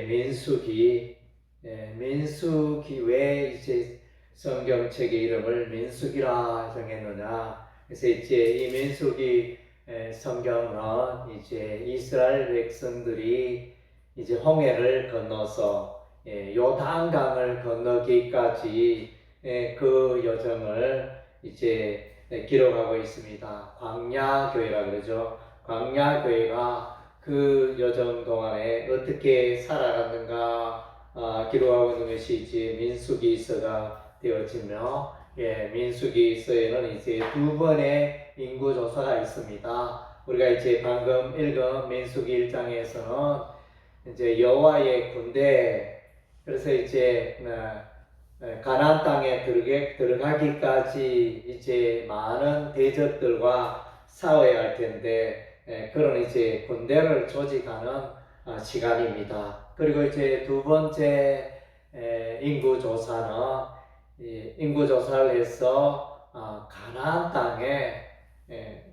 민수기, 민수기 왜 이제 성경책의 이름을 민수기라 정했느냐? 그래서 이제 이 민수기 성경은 이제 이스라엘 백성들이 이제 홍해를 건너서 요단강을 건너기까지 그 여정을 이제 기록하고 있습니다. 광야교회라 그러죠. 광야교회가 그 여정 동안에 어떻게 살아갔는가 기록하고 있는 것이 이제 민수기서가 되어지며, 민수기서에는 이제 두 번의 인구 조사가 있습니다. 우리가 이제 방금 읽은 민수기 1장에서는 이제 여호와의 군대, 그래서 이제 가나안 땅에 들어가기까지 이제 많은 대적들과 싸워야 할 텐데, 그런 이제 군대를 조직하는 시간입니다. 그리고 이제 두 번째 인구조사는 인구조사를 해서 가나안 땅에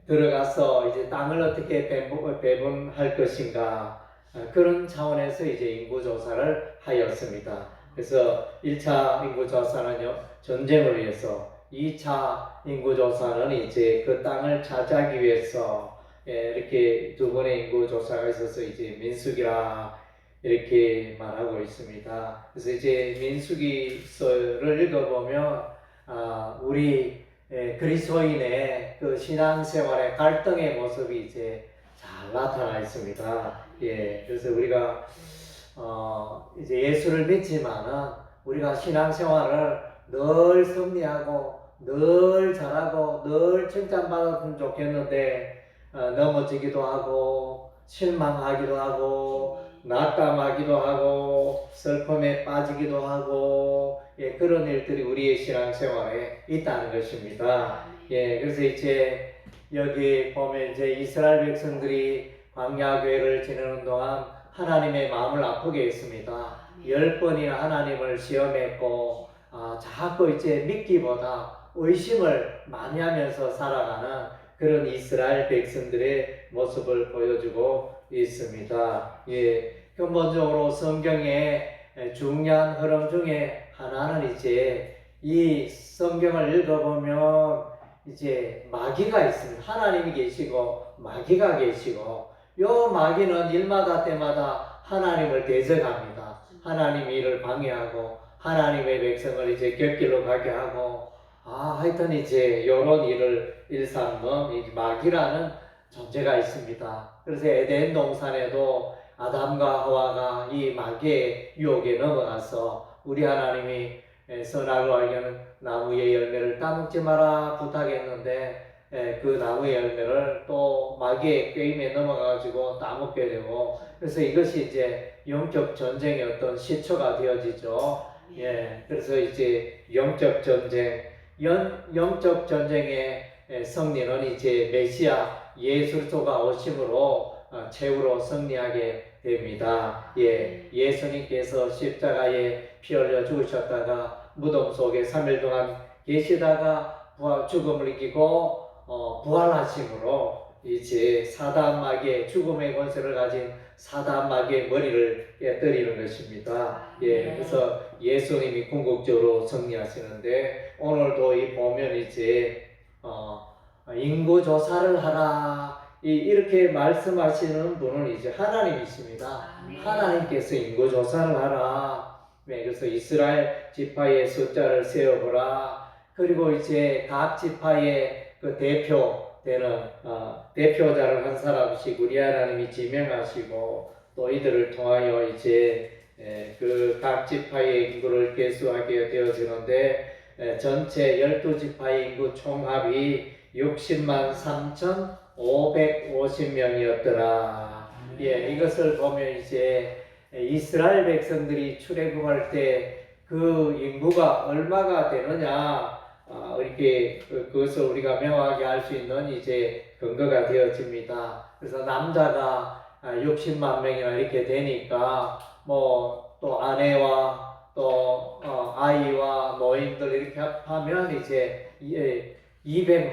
들어가서 이제 땅을 어떻게 배분할 것인가, 그런 차원에서 이제 인구조사를 하였습니다. 그래서 1차 인구조사는요, 전쟁을 위해서, 2차 인구조사는 이제 그 땅을 차지하기 위해서, 이렇게 두 번의 인구조사가 있어서 이제 민수기라 이렇게 말하고 있습니다. 그래서 이제 민수기서를 읽어보면, 우리 그리스도인의 그 신앙생활의 갈등의 모습이 이제 잘 나타나 있습니다. 그래서 우리가 이제 예수를 믿지만은 우리가 신앙생활을 늘 승리하고 늘 잘하고 늘 칭찬받았으면 좋겠는데, 넘어지기도 하고 실망하기도 하고 낙담하기도 하고 슬픔에 빠지기도 하고, 그런 일들이 우리의 신앙생활에 있다는 것입니다. 그래서 이제 여기 보면 이제 이스라엘 백성들이 광야교회를 지내는 동안 하나님의 마음을 아프게 했습니다. 10번이나 하나님을 시험했고, 자꾸 이제 믿기보다 의심을 많이 하면서 살아가는 그런 이스라엘 백성들의 모습을 보여주고 있습니다. 근본적으로 성경의 중요한 흐름 중에 하나는 이제 이 성경을 읽어보면 이제 마귀가 있습니다. 하나님이 계시고 마귀가 계시고, 요 마귀는 일마다 때마다 하나님을 대적합니다. 하나님의 일을 방해하고 하나님의 백성을 이제 곁길로 가게 하고, 하여튼 이제 이런 일을 일삼는 이 마귀라는 존재가 있습니다. 그래서 에덴 동산에도 아담과 하와가 이 마귀의 유혹에 넘어가서 우리 하나님이 선악을 알게는 나무의 열매를 따먹지 마라 부탁했는데, 그 나무의 열매를 또 마귀의 꾀임에 넘어가가지고 따먹게 되고, 그래서 이것이 이제 영적 전쟁의 어떤 시초가 되어지죠. 그래서 이제 영적 전쟁, 영적 전쟁의 승리는 이제 메시아 예수 그리스도가 오심으로 최후로 승리하게 됩니다. 예수님께서 십자가에 피 흘려 죽으셨다가 무덤 속에 3일 동안 계시다가 죽음을 이기고 부활하심으로 이제 사단 마귀의 죽음의 권세를 가진 사단 마귀의 머리를 깨뜨리는 것입니다. 그래서 예수님이 궁극적으로 승리하시는데, 오늘도 이 보면 이제 인구 조사를 하라 이렇게 말씀하시는 분은 이제 하나님이십니다. 하나님께서 인구 조사를 하라. 그래서 이스라엘 지파의 숫자를 세어보라. 그리고 이제 각 지파의 그 대표되는 대표자를 한 사람씩 우리 하나님이 지명하시고, 또 이들을 통하여 이제 그 각 지파의 인구를 계수하게 되어지는데, 전체 12지파의 인구 총합이 60만 3,550명이었더라. 이것을 보면 이제 이스라엘 백성들이 출애굽할 때 그 인구가 얼마가 되느냐, 이렇게 그것을 우리가 명확히 알 수 있는 이제 근거가 되어집니다. 그래서 남자가 60만 명이나 이렇게 되니까 뭐 또 아내와 또 아이와 노인들 이렇게 합하면 이제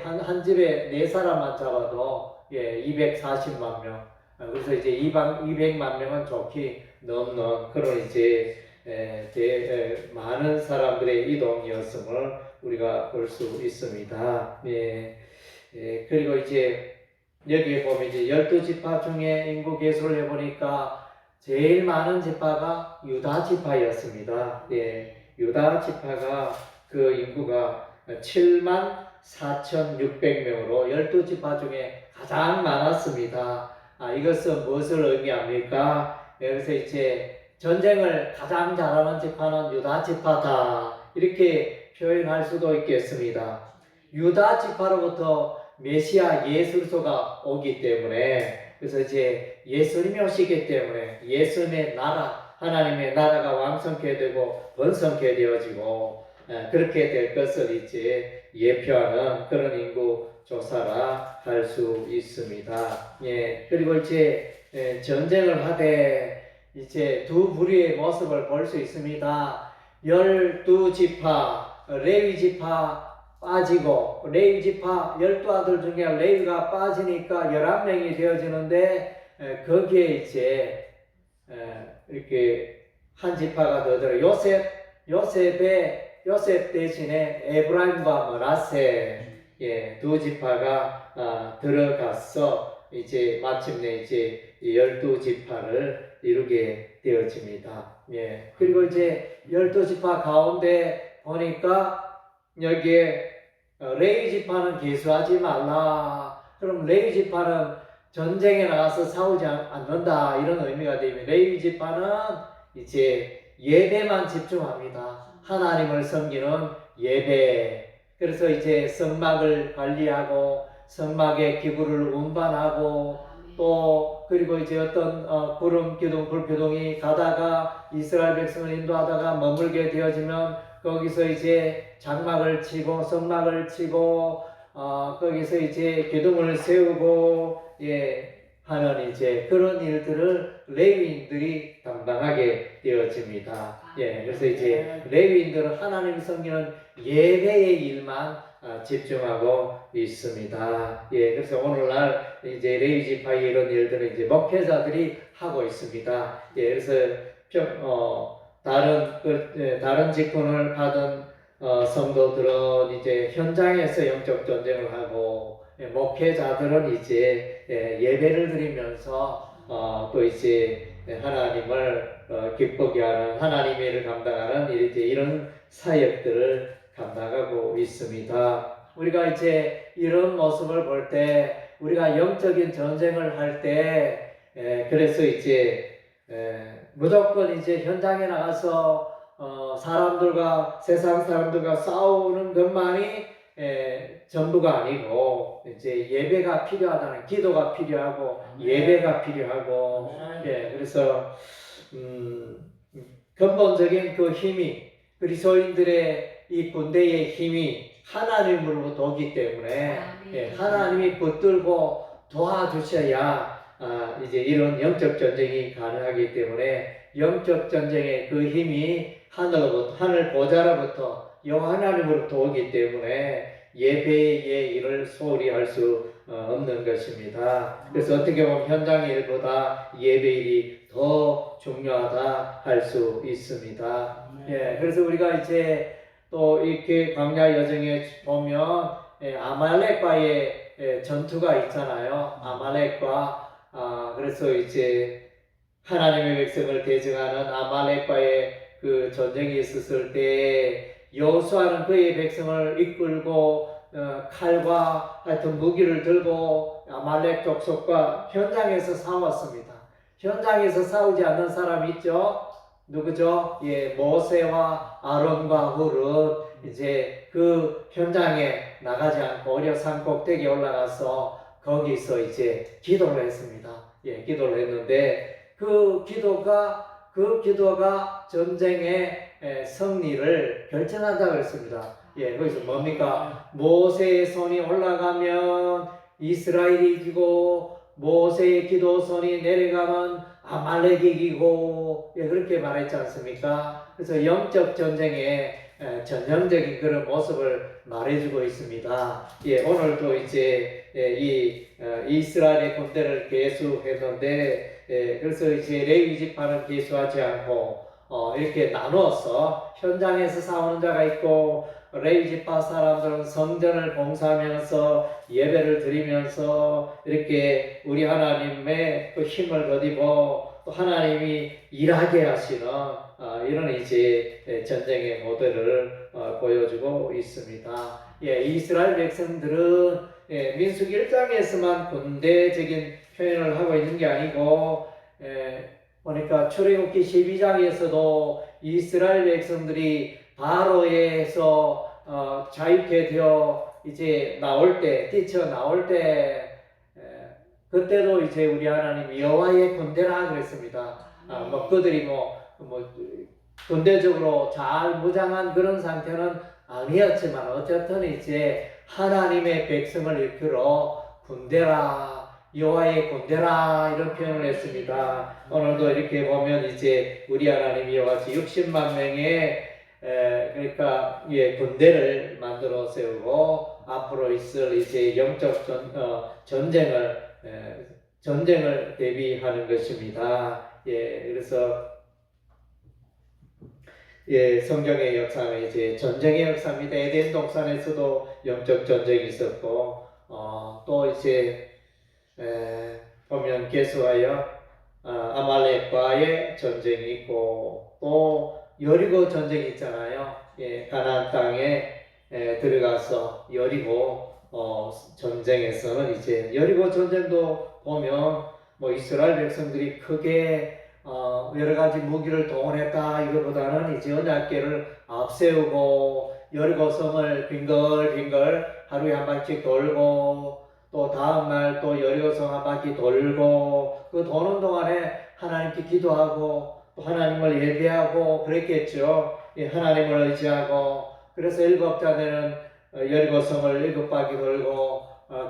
한 집에 4사람만 잡아도 240만 명. 그래서 이제 200만 명은 좋게 넘는 그런 이제 많은 사람들의 이동이었음을 우리가 볼 수 있습니다. 예, 그리고 이제 여기에 보면 이제 12지파 중에 인구 계수를 해보니까 제일 많은 지파가 유다 지파였습니다. 예, 유다 지파가 그 인구가 74,600명으로 12지파 중에 가장 많았습니다. 이것은 무엇을 의미합니까? 그래서 이제 전쟁을 가장 잘하는 지파는 유다 지파다, 이렇게 표현할 수도 있겠습니다. 유다 지파로부터 메시아 예수소가 오기 때문에, 그래서 이제 예수님이 오시기 때문에 예수님의 나라, 하나님의 나라가 왕성케 되고 번성케 되어지고 그렇게 될 것을 이제 예표하는 그런 인구 조사라 할 수 있습니다. 예, 그리고 이제 전쟁을 하되 이제 두 부류의 모습을 볼 수 있습니다. 12지파, 레위지파 빠지고, 레위지파 12아들 중에 레위가 빠지니까 11명이 되어지는데, 거기에 이제 이렇게 한 지파가 더 들어. 요셉 대신에 에브라임과 므낫세, 두 지파가 들어가서 이제 마침내 이제 12지파를 이루게 되어집니다. 그리고 이제 12지파 가운데 보니까 여기에 레위 지파는 계수하지 말라. 그럼 레위 지파는 전쟁에 나가서 싸우지 않는다, 이런 의미가 되면, 레위 지파는 이제 예배만 집중합니다. 하나님을 섬기는 예배. 그래서 이제 성막을 관리하고 성막의 기구를 운반하고, 또 그리고 이제 어떤 구름 기둥 불 기둥이 가다가 이스라엘 백성을 인도하다가 머물게 되어지면 거기서 이제 장막을 치고 성막을 치고 거기서 이제 기둥을 세우고 하는 이제 그런 일들을 레위인들이 담당하게 되어집니다. 그래서 이제 레위인들은 하나님 섬기는 예배의 일만 집중하고 있습니다. 그래서 오늘날 이제 레위 지파의 이런 일들은 이제 목회자들이 하고 있습니다. 그래서 다른 직분을 받은 성도들은 이제 현장에서 영적 전쟁을 하고, 목회자들은 이제 예배를 드리면서 또 이제 하나님을 기쁘게 하는, 하나님의 일을 감당하는 이제 이런 사역들을 감당하고 있습니다. 우리가 이제 이런 모습을 볼 때, 우리가 영적인 전쟁을 할 때, 그래서 이제 무조건 이제 현장에 나가서 세상 사람들과 싸우는 것만이 전부가 아니고, 이제 예배가 필요하다는, 기도가 필요하고 예배가 필요하고, 그래서 근본적인 그 힘이, 그리스도인들의 이 군대의 힘이 하나님으로부터 오기 때문에 하나님이 붙들고 도와주셔야 이제 이런 영적 전쟁이 가능하기 때문에, 영적 전쟁의 그 힘이 하늘 보좌로부터 여호와 하나님으로부터 오기 때문에 예배의 일을 소홀히 할 수 없는 것입니다. 그래서 어떻게 보면 현장의 일보다 예배 일이 더 중요하다 할 수 있습니다. 그래서 우리가 이제 또 이렇게 광야 여정에 보면 아말렉과의 전투가 있잖아요. 아말렉과 그래서 이제 하나님의 백성을 대적하는 아말렉과의 그 전쟁이 있었을 때 여호수아는 그의 백성을 이끌고 칼과 하여튼 무기를 들고 아말렉 족속과 현장에서 싸웠습니다. 현장에서 싸우지 않는 사람이 있죠? 누구죠? 모세와 아론과 훌은 이제 그 현장에 나가지 않고 오히려 산 꼭대기에 올라가서 거기서 이제 기도를 했습니다. 기도를 했는데 그 기도가 전쟁의 승리를 결정한다고 했습니다. 거기서 뭡니까? 모세의 손이 올라가면 이스라엘이 이기고, 모세의 기도 손이 내려가면 아말렉이 이기고, 그렇게 말했지 않습니까? 그래서 영적 전쟁의 전형적인 그런 모습을 말해주고 있습니다. 오늘도 이제 이 이스라엘의 군대를 계수했는데 그래서 이제 레위 지파는 계수하지 않고 이렇게 나누어서 현장에서 싸우는 자가 있고 레위 지파 사람들은 성전을 봉사하면서 예배를 드리면서 이렇게 우리 하나님의 그 힘을 거두고 또 하나님이 일하게 하시는 이런 이제 전쟁의 모델을 보여주고 있습니다. 이스라엘 백성들은 민수기 1장에서만 군대적인 표현을 하고 있는 게 아니고 보니까 출애굽기 12장에서도 이스라엘 백성들이 바로에서 자유케 되어 이제 나올 때 뛰쳐 나올 때 그때도 이제 우리 하나님 여호와의 군대라 그랬습니다. 그들이 뭐 군대적으로 잘 무장한 그런 상태는 아니었지만 어쨌든 이제 하나님의 백성을 일컬어 군대라, 여호와의 군대라 이런 표현을 했습니다. 오늘도 이렇게 보면 이제 우리 하나님이 이와 같이 60만 명의 그러니까 군대를 만들어 세우고 앞으로 있을 이제 영적 전쟁을 대비하는 것입니다. 그래서 성경의 역사는 이제 전쟁의 역사입니다. 에덴 동산에서도 영적 전쟁이 있었고, 또 이제 보면 계수하여 아말렉과의 전쟁이 있고, 또 여리고 전쟁이 있잖아요. 가나안 땅에 들어가서 여리고 전쟁에서는 이제 여리고 전쟁도 보면 뭐 이스라엘 백성들이 크게 여러 가지 무기를 동원했다 이거보다는 이제 언약궤를 앞세우고 여리고 성을 빙글빙글 하루에 한 바퀴 돌고 또 다음날 또 여리고 성 한 바퀴 돌고 그 도는 동안에 하나님께 기도하고 또 하나님을 예배하고 그랬겠죠. 하나님을 의지하고 그래서 7자 되는 여리고 성을 7바퀴 돌고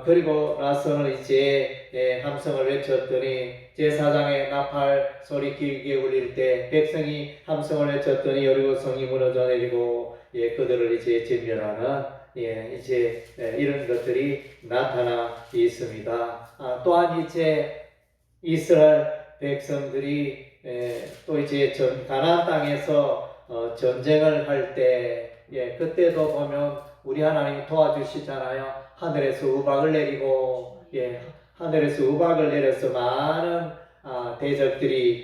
그리고 나서는 이제 함성을 외쳤더니 제4장의 나팔 소리 길게 울릴 때 백성이 함성을 외쳤더니 여리고 성이 무너져 내리고 그들을 이제 진멸하는 이제 이런 것들이 나타나 있습니다. 또한 이제 이스라엘 백성들이 또 이제 가나안 땅에서 전쟁을 할 때 그때도 보면 우리 하나님 도와주시잖아요. 하늘에서 우박을 내리고 하늘에서 우박을 내려서 많은 대적들이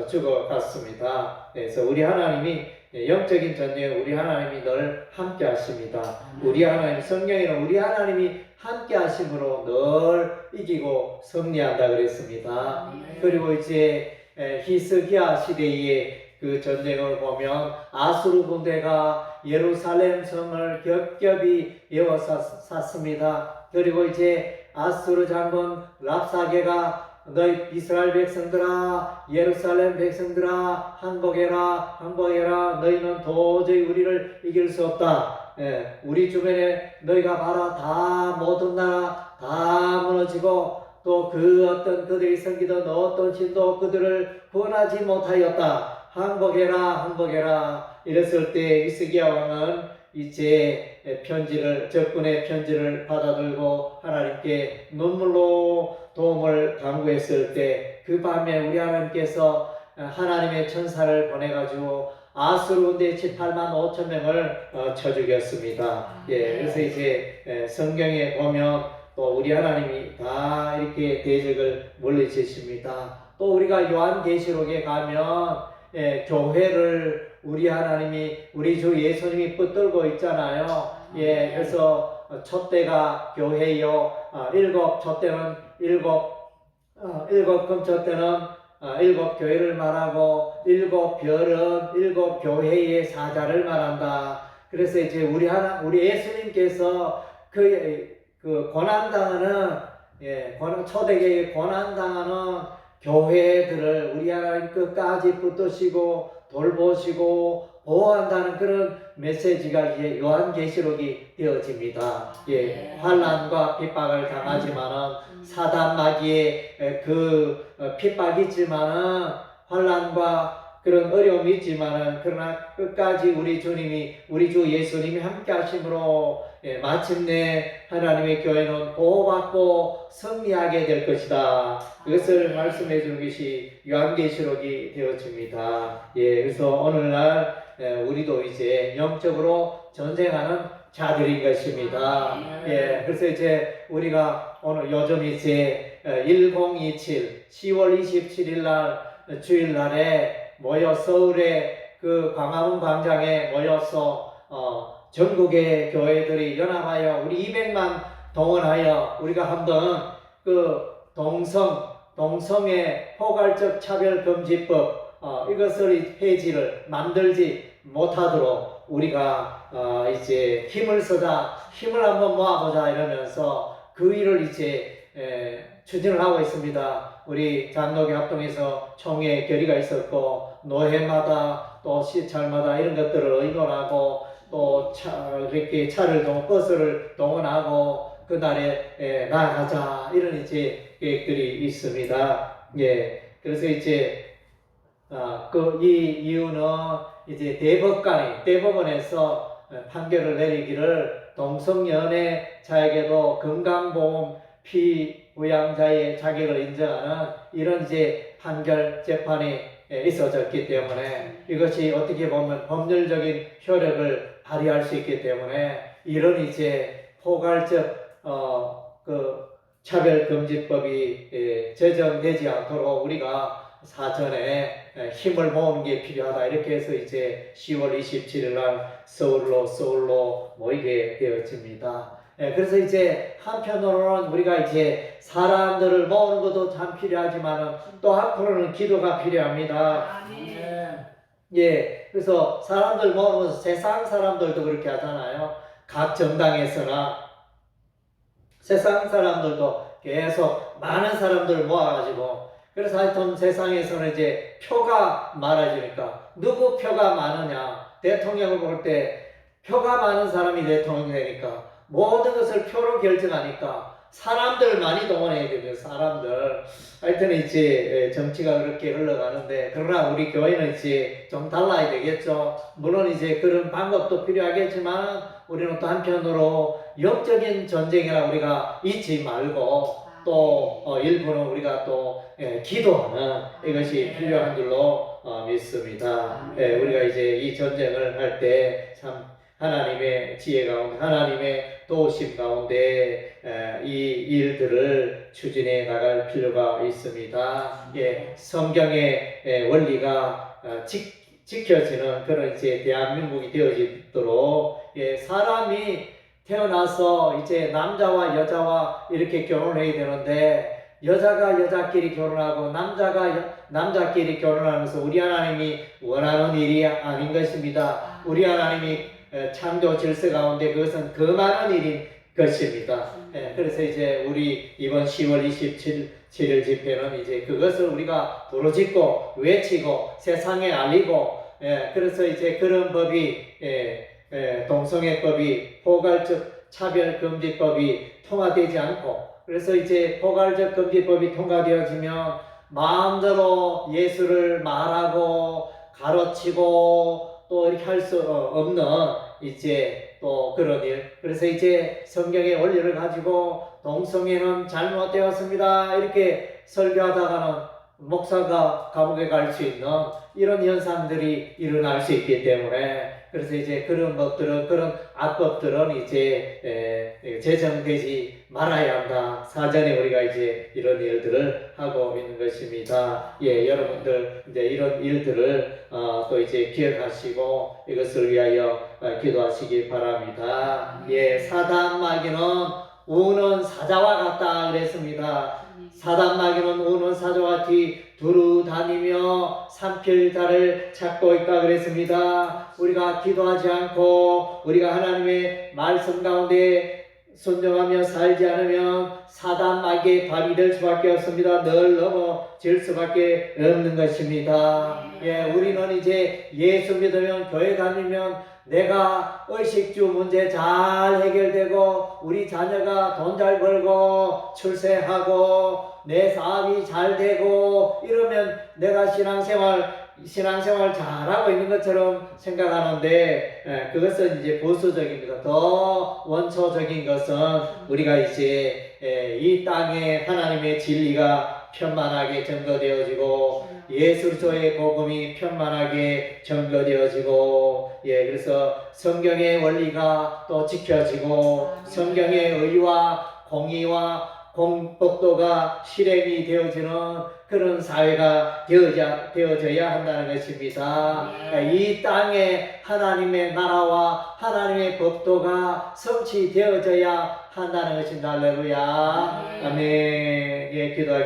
죽어갔습니다. 그래서 우리 하나님이 영적인 전쟁에 우리 하나님이 늘 함께 하십니다. 우리 하나님 성경에는 우리 하나님이 함께 하심으로 늘 이기고 승리한다 그랬습니다. 그리고 이제 히스기야 시대의 그 전쟁을 보면 아수르 군대가 예루살렘 성을 겹겹이 에워쌌습니다. 그리고 이제 아수르 장군 랍사게가 너희 이스라엘 백성들아 예루살렘 백성들아 항복해라 너희는 도저히 우리를 이길 수 없다. 우리 주변에 너희가 봐라 다 모든 나라 다 무너지고 또 그 어떤 그들이 섬기던 어떤 신도 그들을 구원하지 못하였다. 항복해라 이랬을 때 히스기야 왕은 이제 적군의 편지를 받아들고 하나님께 눈물로 도움을 간구했을 때 그 밤에 우리 하나님께서 하나님의 천사를 보내가지고 아수르 군대 18만 5천 명을 쳐 죽였습니다. 그래서 이제 성경에 보면 또 우리 하나님이 다 이렇게 대적을 물리치십니다. 또 우리가 요한계시록에 가면 교회를 우리 하나님이 우리 주 예수님이 붙들고 있잖아요. 그래서 촛대가 교회요. 7 촛대는 7 금촛대는 7 교회를 말하고 7 별은 7 교회의 사자를 말한다. 그래서 이제 우리 예수님께서 그 고난당하는 초대교회의 고난당하는 교회들을 우리 하나님 끝까지 붙드시고 돌보시고 보호한다는 그런 메시지가 이제 요한계시록이 되어집니다. 환난과 핍박을 당하지만은 사단 마귀의 그 핍박이 있지만은 환난과 그런 어려움이 있지만은 그러나 끝까지 우리 주님이 우리 주 예수님이 함께 하심으로 마침내 하나님의 교회는 보호받고 승리하게 될 것이다. 이것을 말씀해 주는 것이 요한계시록이 되어집니다. 그래서 오늘날 우리도 이제 영적으로 전쟁하는 자들인 것입니다. 그래서 이제 우리가 오늘 요즘 이제 1027 10월 27일 날 주일날에 모여 서울의 그 광화문 광장에 모여서 전국의 교회들이 연합하여 우리 200만 동원하여 우리가 한번 그 동성의 포괄적 차별금지법 이것을 폐지를 만들지 못하도록 우리가 이제 힘을 한번 모아보자 이러면서 그 일을 이제 추진을 하고 있습니다. 우리 장로교 합동에서 총회 결의가 있었고 노회마다 또 시찰마다 이런 것들을 의논하고 또 이렇게 버스를 동원하고 그날에 나아가자 이런 이제 계획들이 있습니다. 그래서 이제 이 이유는 이제 대법원에서 판결을 내리기를 동성연애자에게도 건강보험 피부양자의 자격을 인정하는 이런 이제 판결 재판이 있어졌기 때문에 이것이 어떻게 보면 법률적인 효력을 발휘할 수 있기 때문에 이런 이제 포괄적 그 차별금지법이 제정되지 않도록 우리가 사전에 힘을 모으는 게 필요하다. 이렇게 해서 이제 10월 27일 날 서울로 모이게 되어집니다. 그래서 이제 한편으로는 우리가 이제 사람들을 모으는 것도 참 필요하지만 또 한편으로는 기도가 필요합니다. 그래서 사람들 모으는 것은 세상 사람들도 그렇게 하잖아요. 각 정당에서나 세상 사람들도 계속 많은 사람들을 모아가지고 그래서 하여튼 세상에서는 이제 표가 많아지니까 누구 표가 많으냐 대통령을 볼 때 표가 많은 사람이 대통령이 되니까 모든 것을 표로 결정하니까 사람들 많이 동원해야 되고요. 사람들 하여튼 이제 정치가 그렇게 흘러가는데 그러나 우리 교회는 이제 좀 달라야 되겠죠. 물론 이제 그런 방법도 필요하겠지만 우리는 또 한편으로 영적인 전쟁이라 우리가 잊지 말고 또 일부는 우리가 또 기도하는 이것이 필요한 줄로 믿습니다. 우리가 이제 이 전쟁을 할 때 참 하나님의 지혜 가운데 하나님의 도우심 가운데 이 일들을 추진해 나갈 필요가 있습니다. 성경의 원리가 지켜지는 그런 이제 대한민국이 되어지도록 사람이 태어나서 이제 남자와 여자와 이렇게 결혼해야 되는데 여자가 여자끼리 결혼하고 남자가 남자끼리 결혼하면서 우리 하나님이 원하는 일이 아닌 것입니다. 우리 하나님이 창조 질서 가운데 그것은 거만한 일인 것입니다. 그래서 이제 우리 이번 10월 27일 집회는 이제 그것을 우리가 부르짖고 외치고 세상에 알리고 그래서 이제 그런 법이 동성애법이 포괄적 차별금지법이 통과되지 않고 그래서 이제 포괄적 금지법이 통과되어지면 마음대로 예수를 말하고 가르치고 또 이렇게 할 수 없는 이제 또 그런 일. 그래서 이제 성경의 원리를 가지고 동성애는 잘못되었습니다 이렇게 설교하다가는 목사가 감옥에 갈 수 있는 이런 현상들이 일어날 수 있기 때문에 그래서 이제 그런 것들은 그런 악법들은 이제 제정되지 말아야 한다. 사전에 우리가 이제 이런 일들을 하고 있는 것입니다. 여러분들 이제 이런 일들을 또 이제 기억하시고 이것을 위하여 기도하시기 바랍니다. 사단 마귀는 우는 사자와 같다 그랬습니다. 사단 마귀는 우는 사자와 두루 다니며 산필자를 찾고 있다 그랬습니다. 우리가 기도하지 않고 우리가 하나님의 말씀 가운데 순종하며 살지 않으면 사단 마귀의 밥이 될 수밖에 없습니다. 늘 넘어질 수밖에 없는 것입니다. 우리는 이제 예수 믿으면 교회 다니면 내가 의식주 문제 잘 해결되고 우리 자녀가 돈 잘 벌고 출세하고 내 사업이 잘 되고 이러면 내가 신앙생활 신앙생활 잘하고 있는 것처럼 생각하는데 그것은 이제 보수적입니다. 더 원초적인 것은 우리가 이제 이 땅에 하나님의 진리가 편만하게 전거되어지고 예수 그리스도의 복음이 편만하게 전거되어지고 그래서 성경의 원리가 또 지켜지고 성경의 의와 공의와 공법도가 실행이 되어지는 그런 사회가 되어져야 한다는 것입니다. 이 땅에 하나님의 나라와 하나님의 법도가 성취되어져야 한다는 것입니다. 할렐루야. 아멘. 기도하겠습니다.